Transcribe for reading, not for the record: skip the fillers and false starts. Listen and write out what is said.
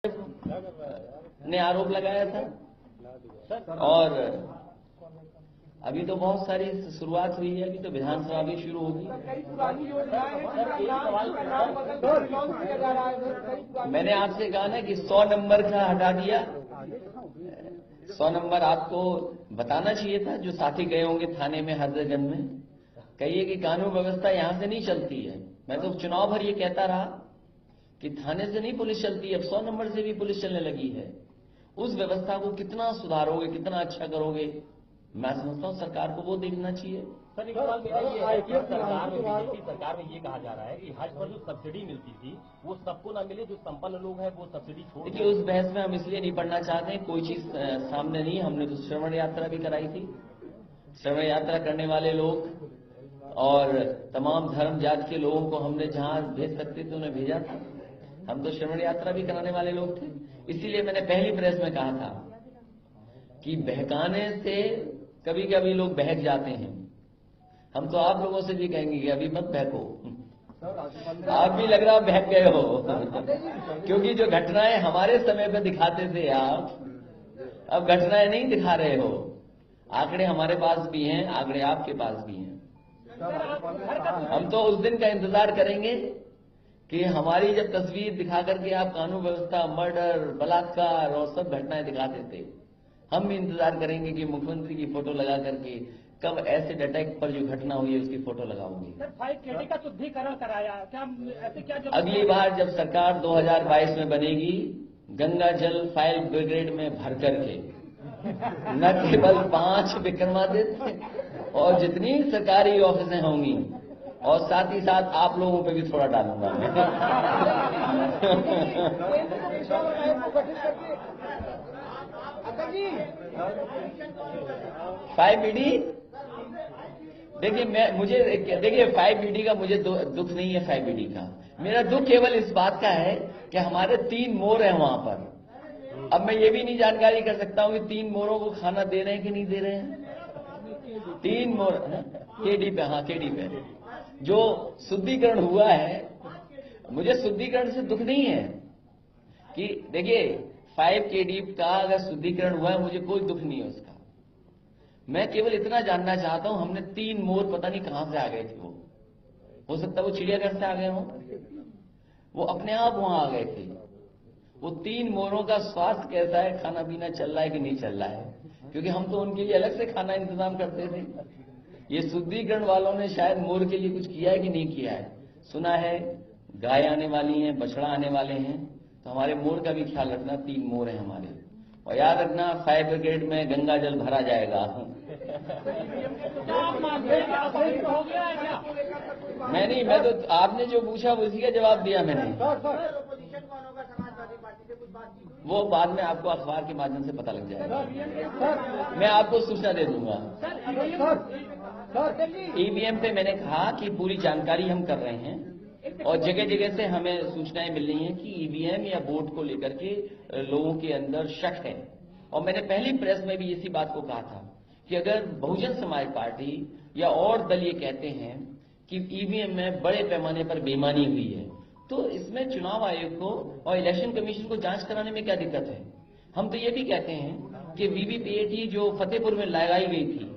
ने आरोप लगाया था। और अभी तो बहुत सारी शुरुआत हुई है, अभी तो विधानसभा भी शुरू होगी। मैंने आपसे कहा ना कि 100 नंबर का हटा दिया। 100 नंबर आपको बताना चाहिए था, जो साथी गए होंगे थाने में हरदगंज में। कहिए कि कानून व्यवस्था यहां से नहीं चलती है। मैं तो चुनाव भर ये कहता रहा कि थाने से नहीं पुलिस चलती, अब 100 नंबर से भी पुलिस चलने लगी है। उस व्यवस्था को कितना सुधारोगे, कितना अच्छा करोगे, मैं समझता हूं सरकार को वो देखना चाहिए। सर, एक सवाल मेरा ये है कि बीजेपी सरकार में ये कहा जा रहा है कि हज पर जो सब्सिडी मिलती थी वो सबको ना मिले, जो संपन्न लोग हैं वो सब्सिडी छोड़। देखिए, उस बहस में हम इसलिए नहीं पढ़ना चाहते, कोई चीज सामने नहीं। हमने तो श्रवण यात्रा भी कराई थी। श्रवण यात्रा करने वाले लोग और तमाम धर्म जाति के लोगों को हमने जहां भेज सकते थे उन्हें भेजा था। हम तो श्रवण यात्रा भी कराने वाले लोग थे। इसीलिए मैंने पहली प्रेस में कहा था कि बहकाने से कभी कभी लोग बहक जाते हैं। हम तो आप लोगों से भी कहेंगे कि अभी मत बहको, आप भी लग रहा बहक गए हो। क्योंकि जो घटनाएं हमारे समय पे दिखाते थे आप, अब घटनाएं नहीं दिखा रहे हो। आंकड़े हमारे पास भी हैं, आंकड़े आपके पास भी हैं। हम तो उस दिन का इंतजार करेंगे कि हमारी जब तस्वीर दिखा करके आप कानून व्यवस्था, मर्डर, बलात्कार और सब घटनाएं दिखाते थे, हम भी इंतजार करेंगे कि मुख्यमंत्री की फोटो लगा करके कब एसिड अटैक पर जो घटना हुई है उसकी फोटो लगाओगी। सर, 5KD का शुद्धिकरण कराया, क्या ऐसे क्या अगली बार जब सरकार 2022 में बनेगी, गंगा जल फायर ब्रिगेड में भर करके न केवल 5 विक्रमादित्य और जितनी सरकारी ऑफिसें होंगी, और साथ ही साथ आप लोगों पे भी थोड़ा डालूंगा मैं। 5ED, देखिए देखिए 5ED का मुझे दुख नहीं है। 5ED का मेरा दुख केवल इस बात का है कि हमारे 3 मोर हैं वहां पर। अब मैं ये भी नहीं जानकारी कर सकता हूं कि 3 मोरों को खाना दे रहे हैं कि नहीं दे रहे हैं। 3 मोर KD पे, हाँ KD पे जो शुद्धिकरण हुआ है, मुझे शुद्धिकरण से दुख नहीं है कि देखिए 5KD का अगर शुद्धिकरण हुआ है, मुझे कोई दुख नहीं है उसका। मैं केवल इतना जानना चाहता हूं, हमने 3 मोर पता नहीं कहां से आ गए थे। वो हो सकता है वो चिड़ियाघर से आ गए हों, वो अपने आप वहां आ गए थे। वो 3 मोरों का स्वास्थ्य कैसा है, खाना पीना चल रहा है कि नहीं चल रहा है, क्योंकि हम तो उनके लिए अलग से खाना इंतजाम करते थे। ये शुद्धिकरण वालों ने शायद मोर के लिए कुछ किया है कि नहीं किया है। सुना है गाय आने वाली है, बछड़ा आने वाले हैं, तो हमारे मोर का भी ख्याल रखना। 3 मोर हैं हमारे, और याद रखना फायर ब्रिगेड में गंगा जल भरा जाएगा। मैं नहीं, मैं तो आपने जो पूछा उसी का जवाब दिया मैंने। वो बाद में आपको अखबार के माध्यम से पता लग जाएगा, मैं आपको सूचना दे दूंगा। EVM पे मैंने कहा कि पूरी जानकारी हम कर रहे हैं, और जगह जगह से हमें सूचनाएं मिल रही हैं कि EVM या वोट को लेकर के लोगों के अंदर शक है। और मैंने पहली प्रेस में भी इसी बात को कहा था कि अगर बहुजन समाज पार्टी या और दल ये कहते हैं कि EVM में बड़े पैमाने पर बेईमानी हुई है, तो इसमें चुनाव आयोग को और इलेक्शन कमीशन को जांच कराने में क्या दिक्कत है। हम तो ये भी कहते हैं कि VVPAT जो फतेहपुर में लगाई गई थी,